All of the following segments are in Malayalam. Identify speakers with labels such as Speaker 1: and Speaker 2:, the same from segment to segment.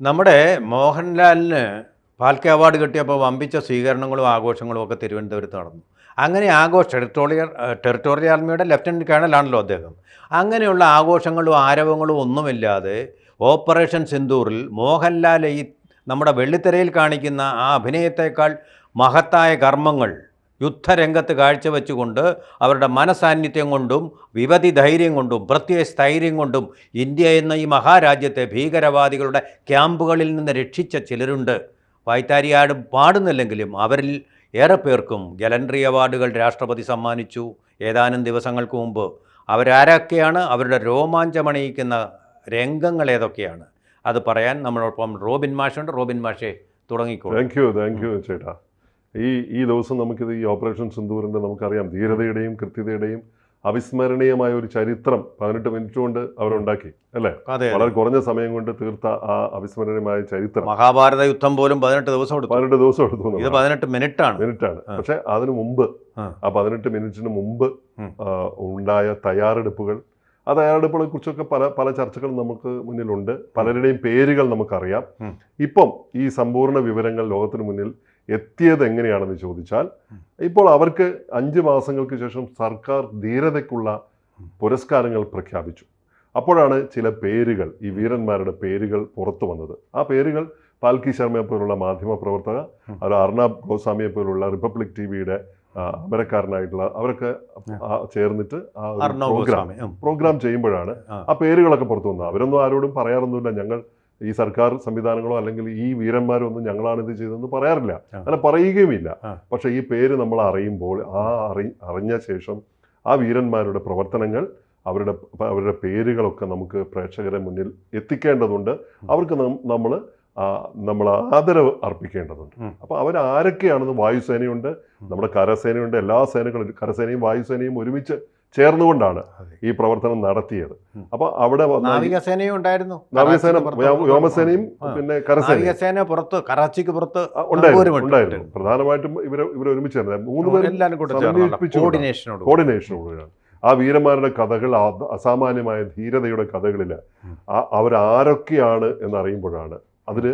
Speaker 1: നമ്മുടെ മോഹൻലാലിന് ഫാൽക്കെ അവാർഡ് കിട്ടിയപ്പോൾ വമ്പിച്ച സ്വീകരണങ്ങളും ആഘോഷങ്ങളും ഒക്കെ തിരുവനന്തപുരത്ത് നടന്നു. അങ്ങനെ ടെറിട്ടോറിയൽ ആർമിയുടെ ലഫ്റ്റനൻറ്റ് കേണലാണല്ലോ അദ്ദേഹം. അങ്ങനെയുള്ള ആഘോഷങ്ങളും ആരവങ്ങളും ഒന്നുമില്ലാതെ ഓപ്പറേഷൻ സിന്ദൂറിൽ മോഹൻലാൽ ഈ നമ്മുടെ വെള്ളിത്തിരയിൽ കാണിക്കുന്ന ആ അഭിനയത്തേക്കാൾ മഹത്തായ കർമ്മങ്ങൾ യുദ്ധരംഗത്ത് കാഴ്ചവെച്ചുകൊണ്ട് അവരുടെ മനസാന്നിധ്യം കൊണ്ടും വിവധി ധൈര്യം കൊണ്ടും പ്രത്യയ സ്ഥൈര്യം കൊണ്ടും ഇന്ത്യ എന്ന ഈ മഹാരാജ്യത്തെ ഭീകരവാദികളുടെ ക്യാമ്പുകളിൽ നിന്ന് രക്ഷിച്ച ചിലരുണ്ട്. വായ്ത്താരിയാട് പാടുന്നില്ലെങ്കിലും അവരിൽ ഏറെ പേർക്കും ഗലൻട്രി അവാർഡുകൾ രാഷ്ട്രപതി സമ്മാനിച്ചു ഏതാനും ദിവസങ്ങൾക്ക് മുമ്പ്. അവരാരൊക്കെയാണ്, അവരുടെ രോമാഞ്ചമണിയിക്കുന്ന രംഗങ്ങൾ ഏതൊക്കെയാണ്, അത് പറയാൻ നമ്മളോടൊപ്പം റോബിൻ മാഷുണ്ട്. റോബിൻ മാഷെ തുടങ്ങിക്കോളൂ.
Speaker 2: താങ്ക് യു ചേട്ടാ. ഈ ദിവസം നമുക്കിത് ഈ ഓപ്പറേഷൻ സിന്ദൂറിൻ്റെ നമുക്കറിയാം ധീരതയുടെയും കൃത്യതയുടെയും അവിസ്മരണീയമായ ഒരു ചരിത്രം 18 മിനിറ്റ് കൊണ്ട് അവരുണ്ടാക്കി, അല്ലേ? വളരെ കുറഞ്ഞ സമയം കൊണ്ട് തീർത്ത ആ അവിസ്മരണീയമായ ചരിത്രം.
Speaker 1: മഹാഭാരത യുദ്ധം പോലും 18 ദിവസം എടുത്തു. 18 മിനിറ്റാണ്.
Speaker 2: പക്ഷെ അതിനു മുമ്പ്, ആ 18 മിനിറ്റിന് മുമ്പ് ഉണ്ടായ തയ്യാറെടുപ്പുകൾ, ആ തയ്യാറെടുപ്പുകളെ കുറിച്ചൊക്കെ പല ചർച്ചകളും നമുക്ക് മുന്നിലുണ്ട്. പലരുടെയും പേരുകൾ നമുക്കറിയാം. ഇപ്പം ഈ സമ്പൂർണ്ണ വിവരങ്ങൾ ലോകത്തിന് മുന്നിൽ എത്തിയത് എങ്ങനെയാണെന്ന് ചോദിച്ചാൽ, ഇപ്പോൾ അവർക്ക് 5 മാസങ്ങൾക്ക് ശേഷം സർക്കാർ ധീരതയ്ക്കുള്ള പുരസ്കാരങ്ങൾ പ്രഖ്യാപിച്ചു. അപ്പോഴാണ് ചില പേരുകൾ, ഈ വീരന്മാരുടെ പേരുകൾ പുറത്തു വന്നത്. ആ പേരുകൾ പാൽക്കി ശർമ്മയെ പോലുള്ള മാധ്യമ പ്രവർത്തക, അത് അർണാബ് ഗോസ്വാമിയെ പോലുള്ള റിപ്പബ്ലിക് ടിവിയുടെ അമരക്കാരനായിട്ടുള്ള അവരൊക്കെ ചേർന്നിട്ട് പ്രോഗ്രാം ചെയ്യുമ്പോഴാണ് ആ പേരുകളൊക്കെ പുറത്തു വന്നത്. അവരൊന്നും ആരോടും പറയാറൊന്നുമില്ല, ഞങ്ങൾ ഈ സർക്കാർ സംവിധാനങ്ങളോ അല്ലെങ്കിൽ ഈ വീരന്മാരോ ഒന്നും ഞങ്ങളാണിത് ചെയ്തതെന്ന് പറയാറില്ല, അങ്ങനെ പറയുകയുമില്ല. പക്ഷെ ഈ പേര് നമ്മൾ അറിയുമ്പോൾ, അറിഞ്ഞ ശേഷം ആ വീരന്മാരുടെ പ്രവർത്തനങ്ങൾ, അവരുടെ പേരുകളൊക്കെ നമുക്ക് പ്രേക്ഷകരെ മുന്നിൽ എത്തിക്കേണ്ടതുണ്ട്. അവർക്ക് നമ്മൾ ആദരവ് അർപ്പിക്കേണ്ടതുണ്ട്. അപ്പോൾ അവരാരൊക്കെയാണെന്ന്, വായുസേനയുണ്ട്, നമ്മുടെ കരസേനയുണ്ട്, എല്ലാ സേനകളും, കരസേനയും വായുസേനയും ഒരുമിച്ച് ചേർന്നുകൊണ്ടാണ് ഈ പ്രവർത്തനം നടത്തിയത്. അപ്പൊ അവിടെ
Speaker 1: നാവികസേനയും ഉണ്ടായിരുന്നു,
Speaker 2: വ്യോമസേനയും പിന്നെ കരസേന
Speaker 1: പുറത്ത്, കറാച്ചിക്ക് പുറത്ത്
Speaker 2: ഉണ്ടായിരുന്നു. പ്രധാനമായിട്ടും ഇവർ ഒരുമിച്ചായിരുന്നു. 3 പേരും കോർഡിനേഷനോടുകൂടിയാണ്. ആ വീരന്മാരുടെ കഥകൾ, അസാമാന്യമായ ധീരതയുടെ കഥകളിൽ അവരാരൊക്കെയാണ് എന്നറിയുമ്പോഴാണ് അതില്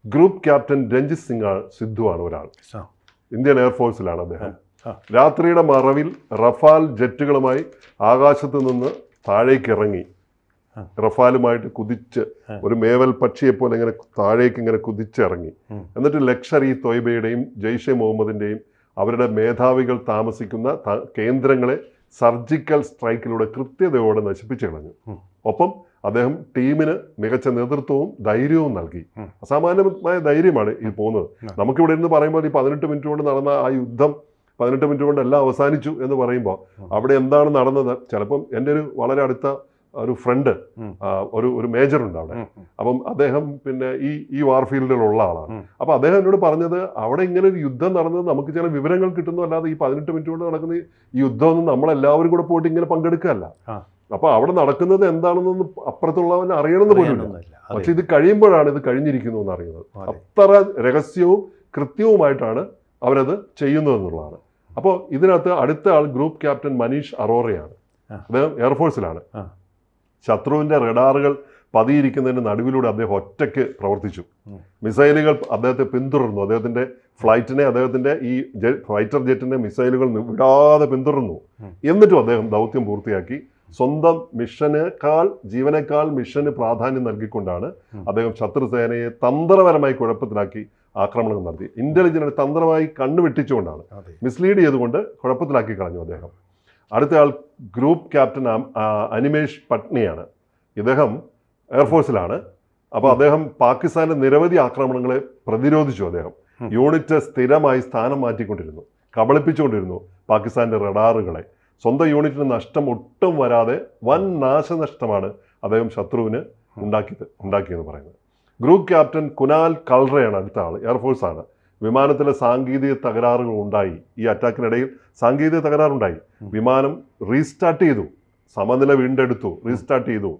Speaker 2: ഗ്രൂപ്പ് ക്യാപ്റ്റൻ രഞ്ജിത് സിദ്ധു ആണ് ഒരാൾ. ഇന്ത്യൻ എയർഫോഴ്സിലാണ് അദ്ദേഹം. രാത്രിയുടെ മറവിൽ റഫാൽ ജെറ്റുകളുമായി ആകാശത്ത് നിന്ന് താഴേക്ക് ഇറങ്ങി, റഫാലുമായിട്ട് കുതിച്ച് ഒരു മേവൽ പക്ഷിയെ പോലെ ഇങ്ങനെ താഴേക്ക് ഇങ്ങനെ കുതിച്ചിറങ്ങി. എന്നിട്ട് ലഷ്കർ ഇ തോയ്ബയുടെയും ജെയ്ഷെ മുഹമ്മദിന്റെയും അവരുടെ മേധാവികൾ താമസിക്കുന്ന കേന്ദ്രങ്ങളെ സർജിക്കൽ സ്ട്രൈക്കിലൂടെ കൃത്യതയോടെ നശിപ്പിച്ചു കളഞ്ഞു. ഒപ്പം അദ്ദേഹം ടീമിന് മികച്ച നേതൃത്വവും ധൈര്യവും നൽകി. അസാമാന്യമായ ധൈര്യമാണ് ഈ പോകുന്നത്. നമുക്കിവിടെ ഇരുന്ന് പറയുമ്പോൾ ഈ 18 മിനിറ്റ് കൊണ്ട് നടന്ന ആ യുദ്ധം 18 മിനിറ്റ് കൊണ്ട് എല്ലാം അവസാനിച്ചു എന്ന് പറയുമ്പോൾ അവിടെ എന്താണ് നടന്നത്? ചിലപ്പം എൻ്റെ ഒരു വളരെ അടുത്ത ഒരു ഫ്രണ്ട്, ഒരു മേജറുണ്ട് അവിടെ. അപ്പം അദ്ദേഹം പിന്നെ ഈ വാർഫീൽഡിലുള്ള ആളാണ്. അപ്പൊ അദ്ദേഹം എന്നോട് പറഞ്ഞത്, അവിടെ ഇങ്ങനെ ഒരു യുദ്ധം നടന്നത് നമുക്ക് ചില വിവരങ്ങൾ കിട്ടുന്നു, അല്ലാതെ ഈ 18 മിനിറ്റ് കൊണ്ട് നടക്കുന്ന ഈ യുദ്ധമൊന്നും നമ്മളെല്ലാവരും കൂടെ പോയിട്ട് ഇങ്ങനെ പങ്കെടുക്കുകയല്ല. അപ്പൊ അവിടെ നടക്കുന്നത് എന്താണെന്നൊന്നും അപ്പുറത്തുള്ളവൻ അറിയണമെന്ന് പോലുമില്ല. പക്ഷെ ഇത് കഴിയുമ്പോഴാണ് ഇത് കഴിഞ്ഞിരിക്കുന്നു എന്ന് അറിയുന്നത്. അത്ര രഹസ്യവും കൃത്യവുമായിട്ടാണ് അവരത് ചെയ്യുന്നതെന്നുള്ളതാണ്. അപ്പോൾ ഇതിനകത്ത് അടുത്ത ആൾ ഗ്രൂപ്പ് ക്യാപ്റ്റൻ മനീഷ് അറോറയാണ്. അദ്ദേഹം എയർഫോഴ്സിലാണ്. ശത്രുവിന്റെ റഡാറുകൾ പതിയിരിക്കുന്നതിന്റെ നടുവിലൂടെ അദ്ദേഹം ഒറ്റയ്ക്ക് പ്രവർത്തിച്ചു. മിസൈലുകൾ അദ്ദേഹത്തെ പിന്തുടർന്നു. അദ്ദേഹത്തിന്റെ ഫ്ലൈറ്റിനെ, അദ്ദേഹത്തിന്റെ ഈ ഫൈറ്റർ ജെറ്റിന്റെ മിസൈലുകൾ വിടാതെ പിന്തുടർന്നു. എന്നിട്ടും അദ്ദേഹം ദൗത്യം പൂർത്തിയാക്കി. സ്വന്തം ജീവനേക്കാൾ മിഷന് പ്രാധാന്യം നൽകിക്കൊണ്ടാണ് അദ്ദേഹം ശത്രുസേനയെ തന്ത്രപരമായി കുഴപ്പത്തിലാക്കി ആക്രമണം നടത്തി. ഇന്റലിജൻസ് തന്ത്രമായി കണ്ണുവെട്ടിച്ചുകൊണ്ടാണ്, മിസ്ലീഡ് ചെയ്തുകൊണ്ട് കുഴപ്പത്തിലാക്കി കളഞ്ഞു അദ്ദേഹം. അടുത്തയാൾ ഗ്രൂപ്പ് ക്യാപ്റ്റൻ അനിമേഷ് പട്നിയാണ്. ഇദ്ദേഹം എയർഫോഴ്സിലാണ്. അപ്പോൾ അദ്ദേഹം പാകിസ്ഥാന്റെ നിരവധി ആക്രമണങ്ങളെ പ്രതിരോധിച്ചു. അദ്ദേഹം യൂണിറ്റ് സ്ഥിരമായി സ്ഥാനം മാറ്റിക്കൊണ്ടിരുന്നു, കബളിപ്പിച്ചുകൊണ്ടിരുന്നു പാകിസ്ഥാന്റെ റഡാറുകളെ. സ്വന്തം യൂണിറ്റിന് നഷ്ടം ഒട്ടും വരാതെ വൻ നാശനഷ്ടമാണ് അദ്ദേഹം ശത്രുവിന് ഉണ്ടാക്കിയെന്ന് പറയുന്നത്. ഗ്രൂപ്പ് ക്യാപ്റ്റൻ കുനാൽ കൾറയാണ് അടുത്ത ആൾ. എയർഫോഴ്സാണ്. വിമാനത്തിലെ സാങ്കേതിക തകരാറുകൾ ഉണ്ടായി. ഈ അറ്റാക്കിനിടയിൽ സാങ്കേതിക തകരാറുണ്ടായി. വിമാനം റീസ്റ്റാർട്ട് ചെയ്തു, സമനില വീണ്ടെടുത്തു, റീസ്റ്റാർട്ട് ചെയ്തു.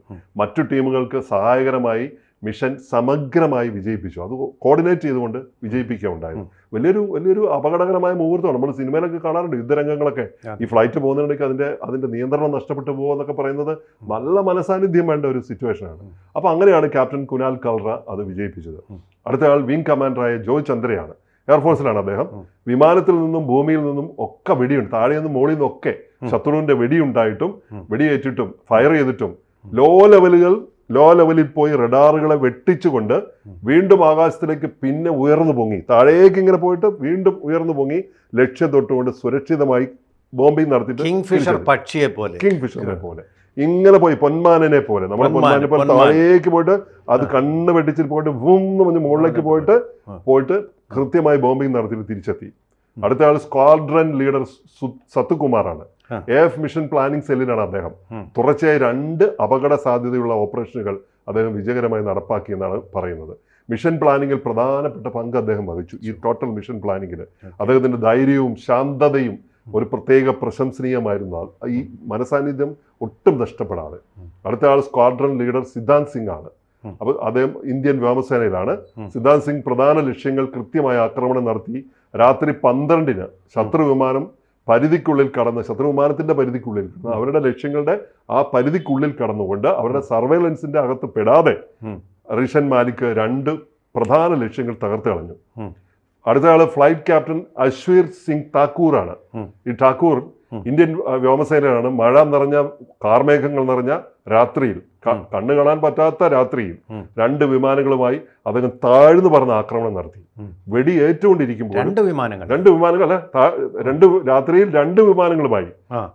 Speaker 2: മറ്റു ടീമുകൾക്ക് സഹായകരമായി മിഷൻ സമഗ്രമായി വിജയിപ്പിച്ചു. അത് കോർഡിനേറ്റ് ചെയ്തുകൊണ്ട് വിജയിപ്പിക്കുക ഉണ്ടായത്. വലിയൊരു അപകടകരമായ മുഹൂർത്തമാണ്. നമ്മൾ സിനിമയിലൊക്കെ കാണാറുണ്ട് യുദ്ധരംഗങ്ങളൊക്കെ. ഈ ഫ്ലൈറ്റ് പോകുന്നുണ്ടെങ്കിൽ അതിന്റെ നിയന്ത്രണം നഷ്ടപ്പെട്ടു പോകുമെന്നൊക്കെ പറയുന്നത് നല്ല മനസാന്നിധ്യം വേണ്ട ഒരു സിറ്റുവേഷനാണ്. അപ്പോൾ അങ്ങനെയാണ് ക്യാപ്റ്റൻ കുനാൽ കൽറ അത് വിജയിപ്പിച്ചത്. അടുത്ത ആൾ വിംഗ് കമാൻഡറായ ജോയ് ചന്ദ്രയാണ്. എയർഫോഴ്സിലാണ് അദ്ദേഹം. വിമാനത്തിൽ നിന്നും ഭൂമിയിൽ നിന്നും ഒക്കെ വെടിയുണ്ട്, താഴെ നിന്നും മുകളിൽ നിന്നും ഒക്കെ ശത്രുവിന്റെ വെടിയുണ്ടായിട്ടും വെടിയേറ്റിട്ടും ഫയർ ചെയ്തിട്ടും ലോ ലെവലിൽ പോയി റഡാറുകളെ വെട്ടിച്ചുകൊണ്ട് വീണ്ടും ആകാശത്തിലേക്ക് പിന്നെ ഉയർന്നു പൊങ്ങി, താഴേക്ക് ഇങ്ങനെ പോയിട്ട് വീണ്ടും ഉയർന്നു പൊങ്ങി ലക്ഷ്യം തൊട്ടുകൊണ്ട് സുരക്ഷിതമായി ബോംബിംഗ് നടത്തിയിട്ട്
Speaker 1: കിങ്ഫിഷറിനെ
Speaker 2: പോലെ ഇങ്ങനെ പോയി പൊന്മാനെ പോലെ നമ്മൾ പൊന്മാനെ പോലെ താഴേക്ക് പോയിട്ട് അത് കണ്ണ് വെട്ടിച്ചിട്ട് പോയിട്ട് വൂന്ന് പറഞ്ഞ് മുകളിലേക്ക് പോയിട്ട് കൃത്യമായി ബോംബിംഗ് നടത്തിയിട്ട് തിരിച്ചെത്തി. അടുത്ത ആൾ സ്ക്വാഡ്രൺ ലീഡർ സത്തുകുമാറാണ്. AF മിഷൻ പ്ലാനിംഗ് സെല്ലിലാണ് അദ്ദേഹം. തുടർച്ചയായി 2 അപകട സാധ്യതയുള്ള ഓപ്പറേഷനുകൾ അദ്ദേഹം വിജയകരമായി നടപ്പാക്കിയെന്നാണ് പറയുന്നത്. മിഷൻ പ്ലാനിങ്ങിൽ പ്രധാനപ്പെട്ട പങ്ക് അദ്ദേഹം വഹിച്ചു. ഈ ടോട്ടൽ മിഷൻ പ്ലാനിങ്ങിൽ അദ്ദേഹത്തിന്റെ ധൈര്യവും ശാന്തതയും ഒരു പ്രത്യേക പ്രശംസനീയമായിരുന്ന ആൾ. ഈ മനസാന്നിധ്യം ഒട്ടും നഷ്ടപ്പെടാതെ. അടുത്ത ആൾ സ്ക്വാഡ്രൺ ലീഡർ സിദ്ധാന്ത് സിംഗ് ആണ്. അപ്പോൾ അദ്ദേഹം ഇന്ത്യൻ വ്യോമസേനയിലാണ്. സിദ്ധാന്ത് സിംഗ് പ്രധാന ലക്ഷ്യങ്ങൾ കൃത്യമായ ആക്രമണം നടത്തി രാത്രി 12-ന് ശത്രു വിമാനത്തിന്റെ പരിധിക്കുള്ളിൽ അവരുടെ ലക്ഷ്യങ്ങളുടെ ആ പരിധിക്കുള്ളിൽ കടന്നുകൊണ്ട് അവരുടെ സർവൈലൻസിന്റെ അകത്ത് പെടാതെ റിഷൻ മാലിക് 2 പ്രധാന ലക്ഷ്യങ്ങൾ തകർത്ത് കളഞ്ഞു. അടുത്ത ആള് ഫ്ലൈറ്റ് ക്യാപ്റ്റൻ അശ്വീർ സിംഗ് താക്കൂറാണ്. ഈ താക്കൂർ ഇന്ത്യൻ വ്യോമസേനയാണ്. മഴ നിറഞ്ഞ കാർമേഘങ്ങൾ നിറഞ്ഞ രാത്രിയിൽ, കണ്ണു കാണാൻ പറ്റാത്ത രാത്രിയിൽ 2 വിമാനങ്ങളുമായി അദ്ദേഹം താഴ്ന്നു പറന്ന ആക്രമണം നടത്തി. വെടി ഏറ്റുകൊണ്ടിരിക്കുമ്പോൾ
Speaker 1: 2 വിമാനങ്ങൾ
Speaker 2: രാത്രിയിൽ 2 വിമാനങ്ങളുമായി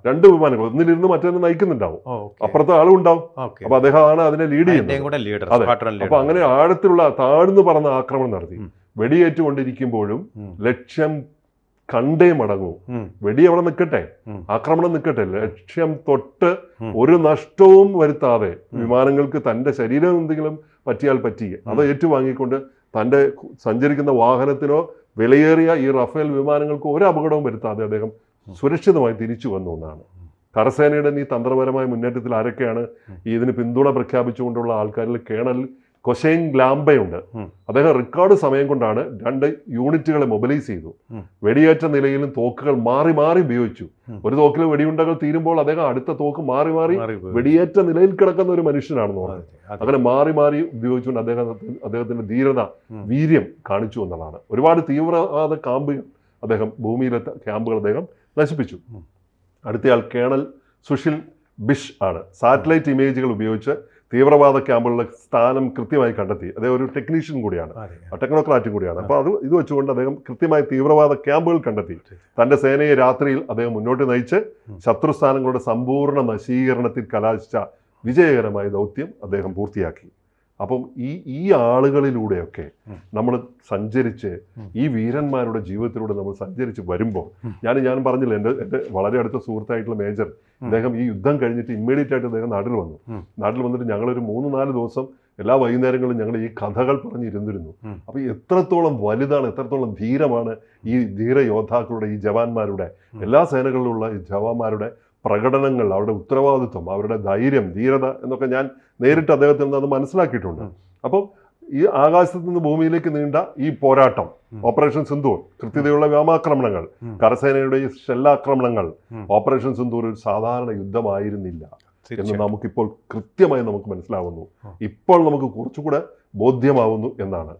Speaker 2: 2 വിമാനങ്ങൾ ഒന്നിലിരുന്ന് മറ്റൊന്ന് നയിക്കുന്നുണ്ടാവും, അപ്പുറത്തെ ആളും ഉണ്ടാവും. അപ്പൊ അദ്ദേഹമാണ് അതിനെ ലീഡ് ചെയ്യുന്നത്. അപ്പൊ അങ്ങനെ ആഴത്തിലുള്ള താഴ്ന്നു പറന്ന ആക്രമണം നടത്തി. വെടിയേറ്റുകൊണ്ടിരിക്കുമ്പോഴും ലക്ഷ്യം കണ്ടേ മടങ്ങൂ. വെടി അവിടെ നിൽക്കട്ടെ, ആക്രമണം നിൽക്കട്ടെ, ലക്ഷ്യം തൊട്ട് ഒരു നഷ്ടവും വരുത്താതെ വിമാനങ്ങൾക്ക് തന്റെ ശരീരം എന്തെങ്കിലും പറ്റിയാൽ പറ്റി അത് ഏറ്റുവാങ്ങിക്കൊണ്ട് തന്റെ സഞ്ചരിക്കുന്ന വാഹനത്തിനോ വിലയേറിയ ഈ റഫേൽ വിമാനങ്ങൾക്ക് ഒരു അപകടവും വരുത്താതെ അദ്ദേഹം സുരക്ഷിതമായി തിരിച്ചു വന്നു എന്നാണ്. കരസേനയുടെ ഈ തന്ത്രപരമായ മുന്നേറ്റത്തിൽ ആരൊക്കെയാണ് ഇതിന് പിന്തുണ പ്രഖ്യാപിച്ചുകൊണ്ടുള്ള ആൾക്കാരിൽ കേണൽ കൊശൈൻ ഗ്ലാംബയുണ്ട്. അദ്ദേഹം റെക്കോർഡ് സമയം കൊണ്ടാണ് 2 യൂണിറ്റുകളെ മൊബിലൈസ് ചെയ്തു. വെടിയേറ്റ നിലയിലും തോക്കുകൾ മാറി മാറി ഉപയോഗിച്ചു. ഒരു തോക്കിൽ വെടിയുണ്ടകൾ തീരുമ്പോൾ അദ്ദേഹം അടുത്ത തോക്ക് മാറി മാറി വെടിയേറ്റ നിലയിൽ കിടക്കുന്ന ഒരു മനുഷ്യനാണെന്ന് പറഞ്ഞു. അങ്ങനെ മാറി മാറി ഉപയോഗിച്ചുകൊണ്ട് അദ്ദേഹത്തിന്റെ ധീരത, വീര്യം കാണിച്ചു എന്നതാണ്. ഒരുപാട് തീവ്രവാദ ക്യാമ്പുകൾ ഭൂമിയിലെ ക്യാമ്പുകൾ അദ്ദേഹം നശിപ്പിച്ചു. അടുത്തയാൾ കേണൽ സുഷിൽ ബിഷ് ആണ്. സാറ്റലൈറ്റ് ഇമേജുകൾ ഉപയോഗിച്ച് തീവ്രവാദ ക്യാമ്പുകളുടെ സ്ഥാനം കൃത്യമായി കണ്ടെത്തി. അദ്ദേഹം ഒരു ടെക്നീഷ്യൻ കൂടിയാണ്, ടെക്നോക്രാറ്റും കൂടിയാണ്. അപ്പോൾ ഇത് വെച്ചുകൊണ്ട് അദ്ദേഹം കൃത്യമായി തീവ്രവാദ ക്യാമ്പുകൾ കണ്ടെത്തി തൻ്റെ സേനയെ രാത്രിയിൽ അദ്ദേഹം മുന്നോട്ട് നയിച്ച് ശത്രുസ്ഥാനങ്ങളുടെ സമ്പൂർണ്ണ നശീകരണത്തിൽ കലാശിച്ച വിജയകരമായ ദൗത്യം അദ്ദേഹം പൂർത്തിയാക്കി. അപ്പം ഈ ആളുകളിലൂടെയൊക്കെ നമ്മൾ സഞ്ചരിച്ച് ഈ വീരന്മാരുടെ ജീവിതത്തിലൂടെ നമ്മൾ സഞ്ചരിച്ച് വരുമ്പോൾ ഞാൻ പറഞ്ഞില്ല, എൻ്റെ വളരെ അടുത്ത സുഹൃത്തായിട്ടുള്ള മേജർ അദ്ദേഹം ഈ യുദ്ധം കഴിഞ്ഞിട്ട് ഇമ്മീഡിയറ്റ് ആയിട്ട് അദ്ദേഹം നാട്ടിൽ വന്നിട്ട് ഞങ്ങളൊരു 3-4 ദിവസം എല്ലാ വൈകുന്നേരങ്ങളും ഞങ്ങൾ ഈ കഥകൾ പറഞ്ഞിരുന്നിരുന്നു. അപ്പോൾ എത്രത്തോളം വലുതാണ്, എത്രത്തോളം ധീരമാണ് ഈ ധീര യോദ്ധാക്കളുടെ, ഈ ജവാന്മാരുടെ, എല്ലാ സേനകളിലുള്ള ഈ ജവാന്മാരുടെ പ്രകടനങ്ങൾ, അവരുടെ ഉത്തരവാദിത്വം, അവരുടെ ധൈര്യം, ധീരത എന്നൊക്കെ ഞാൻ നേരിട്ട് അദ്ദേഹത്തിൽ നിന്ന് അത് മനസ്സിലാക്കിയിട്ടുണ്ട്. അപ്പം ഈ ആകാശത്ത് നിന്ന് ഭൂമിയിലേക്ക് നീണ്ട ഈ പോരാട്ടം, ഓപ്പറേഷൻ സിന്ദൂർ, കൃത്യതയുള്ള വ്യോമാക്രമണങ്ങൾ, കരസേനയുടെ ഈ ഷെല്ലാക്രമണങ്ങൾ, ഓപ്പറേഷൻ സിന്ദൂർ ഒരു സാധാരണ യുദ്ധമായിരുന്നില്ല എന്ന് നമുക്കിപ്പോൾ കൃത്യമായി നമുക്ക് മനസ്സിലാവുന്നു. ഇപ്പോൾ നമുക്ക് കുറച്ചുകൂടെ ബോധ്യമാവുന്നു എന്നാണ്.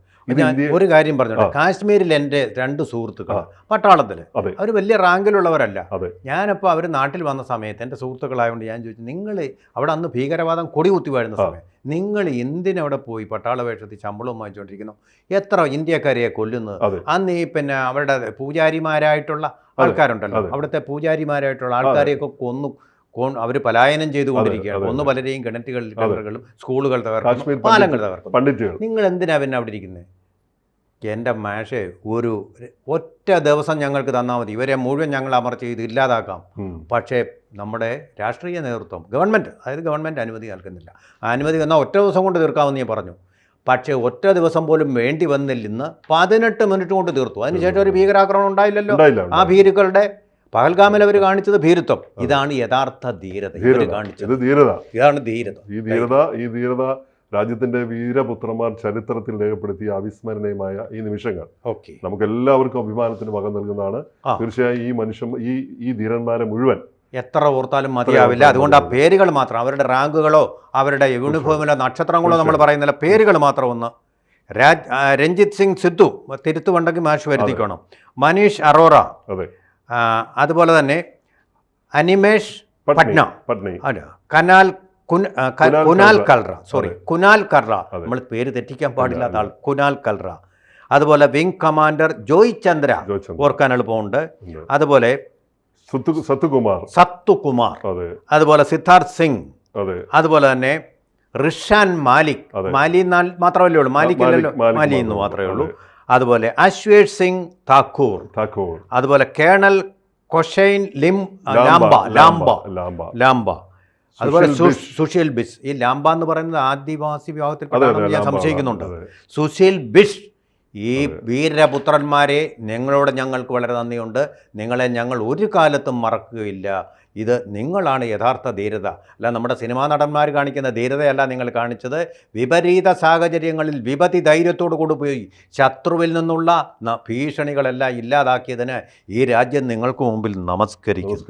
Speaker 1: ഒരു കാര്യം പറഞ്ഞു, കാശ്മീരിൽ എൻ്റെ 2 സുഹൃത്തുക്കൾ പട്ടാളത്തിൽ, അവർ വലിയ റാങ്കിലുള്ളവരല്ല. ഞാനപ്പോൾ അവർ നാട്ടിൽ വന്ന സമയത്ത് എൻ്റെ സുഹൃത്തുക്കളായതുകൊണ്ട് ഞാൻ ചോദിച്ചു, നിങ്ങൾ അവിടെ അന്ന് ഭീകരവാദം കൊടി കുത്തി വാഴുന്ന സമയം നിങ്ങൾ എന്തിനവിടെ പോയി പട്ടാള വേഷത്തിൽ ശമ്പളവും വാങ്ങിച്ചുകൊണ്ടിരിക്കുന്നു? എത്ര ഇന്ത്യക്കാരെയെ കൊല്ലുന്നത്? അന്ന് ഈ അവരുടെ പൂജാരിമാരായിട്ടുള്ള ആൾക്കാരുണ്ടല്ലോ, അവിടുത്തെ പൂജാരിമാരായിട്ടുള്ള ആൾക്കാരെയൊക്കെ അവർ പലായനം ചെയ്തുകൊണ്ടിരിക്കുകയാണ്. ഒന്ന് പലരെയും കിണറ്റുകളും സ്കൂളുകൾ തകർക്കും, പാലങ്ങൾ തകർക്കും. നിങ്ങൾ എന്തിനാ പിന്നെ അവിടെ ഇരിക്കുന്നത്? എൻ്റെ മാഷെ, ഒറ്റ ദിവസം ഞങ്ങൾക്ക് തന്നാൽ മതി, ഇവരെ മുഴുവൻ ഞങ്ങൾ അമർച്ച ചെയ്ത് ഇല്ലാതാക്കാം. പക്ഷേ നമ്മുടെ രാഷ്ട്രീയ നേതൃത്വം, ഗവൺമെൻറ് അനുമതി നൽകുന്നില്ല. അനുമതി വന്നാൽ ഒറ്റ ദിവസം കൊണ്ട് തീർക്കാമെന്ന് ഞാൻ പറഞ്ഞു. പക്ഷേ ഒറ്റ ദിവസം പോലും വേണ്ടി വന്നില്ലെന്ന് 18 മിനിറ്റ് കൊണ്ട് തീർത്തു. അതിനുശേഷം ഒരു ഭീകരാക്രമണം ഉണ്ടായില്ലല്ലോ. ആ ഭീരുക്കളുടെ പഹൽഗാമിൽ അവർ കാണിച്ചത് ഭീരുത്വം. ഇതാണ് യഥാർത്ഥ ധീരത. ഇതാണ് ധീരത.
Speaker 2: ഈ ധീരത രാജ്യത്തിന്റെ വീരപുത്രന്മാർ ചരിത്രത്തിൽ രേഖപ്പെടുത്തിയ അവിസ്മരണീയമായ ഈ നിമിഷങ്ങൾ
Speaker 1: ഓക്കെ
Speaker 2: നമുക്ക് എല്ലാവർക്കും അഭിമാനത്തിന് വക നൽകുന്നതാണ്. തീർച്ചയായും ഈ മനുഷ്യൻ ഈ ധീരന്മാരെ മുഴുവൻ
Speaker 1: എത്ര ഓർത്താലും മതിയാവില്ല. അതുകൊണ്ട് ആ പേരുകൾ മാത്രം, അവരുടെ റാങ്കുകളോ അവരുടെ യൂണിഫോമിലോ നക്ഷത്രങ്ങളോ നമ്മൾ പറയുന്നില്ല, പേരുകൾ മാത്രം ഒന്ന്. രഞ്ജിത്ത് സിംഗ് സിദ്ധു തിരുത്തുണ്ടെങ്കിൽ മാഷ് വരുത്തിക്കണം. മനീഷ് അറോറ, അതുപോലെ തന്നെ അനിമേഷ് പട്ന, കുനാൽ കൽറ, നമ്മൾ പേര് തെറ്റിക്കാൻ പാടില്ലാത്ത ആൾ, കുനാൽ കൽറ. അതുപോലെ വിംഗ് കമാൻഡർ ജോയ് ചന്ദ്ര, ഓർക്കാൻ എളുപ്പമുണ്ട്. അതുപോലെ സത്തുകുമാർ, അതുപോലെ സിദ്ധാർത്ഥ് സിംഗ്, അതുപോലെ തന്നെ റിഷാൻ മാലിക്, മാലി മാത്രമല്ലേ ഉള്ളൂ, മാലി എന്ന് മാത്രമേ ഉള്ളൂ. അതുപോലെ അശ്വേഷ് സിംഗ് താക്കൂർ, അതുപോലെ കേണൽ കൊഷൈൻ ലാംബ, അതുപോലെ സുശീൽ ബിഷ്. ഈ ലാംബ എന്ന് പറയുന്നത് ആദിവാസി വിഭാഗത്തിൽപ്പെട്ടാണെന്ന് ഞാൻ സംശയിക്കുന്നുണ്ട്. സുശീൽ ബിഷ്. ഈ വീരപുത്രന്മാരെ, നിങ്ങളോട് ഞങ്ങൾക്ക് വളരെ നന്ദിയുണ്ട്. നിങ്ങളെ ഞങ്ങൾ ഒരു കാലത്തും മറക്കുകയില്ല. ഇത് നിങ്ങളാണ് യഥാർത്ഥ ധീരത, അല്ല നമ്മുടെ സിനിമാ നടന്മാർ കാണിക്കുന്ന ധീരതയല്ല നിങ്ങൾ കാണിച്ചത്. വിപരീത സാഹചര്യങ്ങളിൽ വിപതി ധൈര്യത്തോടു കൂടി പോയി ശത്രുവിൽ നിന്നുള്ള ഭീഷണികളെല്ലാം ഇല്ലാതാക്കിയതിന് ഈ രാജ്യം നിങ്ങൾക്ക് മുമ്പിൽ നമസ്കരിക്കും.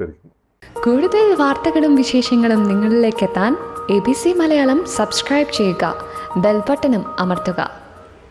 Speaker 3: കൂടുതൽ വാർത്തകളും വിശേഷങ്ങളും നിങ്ങളിലേക്ക് എത്താൻ ABC മലയാളം സബ്സ്ക്രൈബ് ചെയ്യുക, ബെൽ ബട്ടണും അമർത്തുക.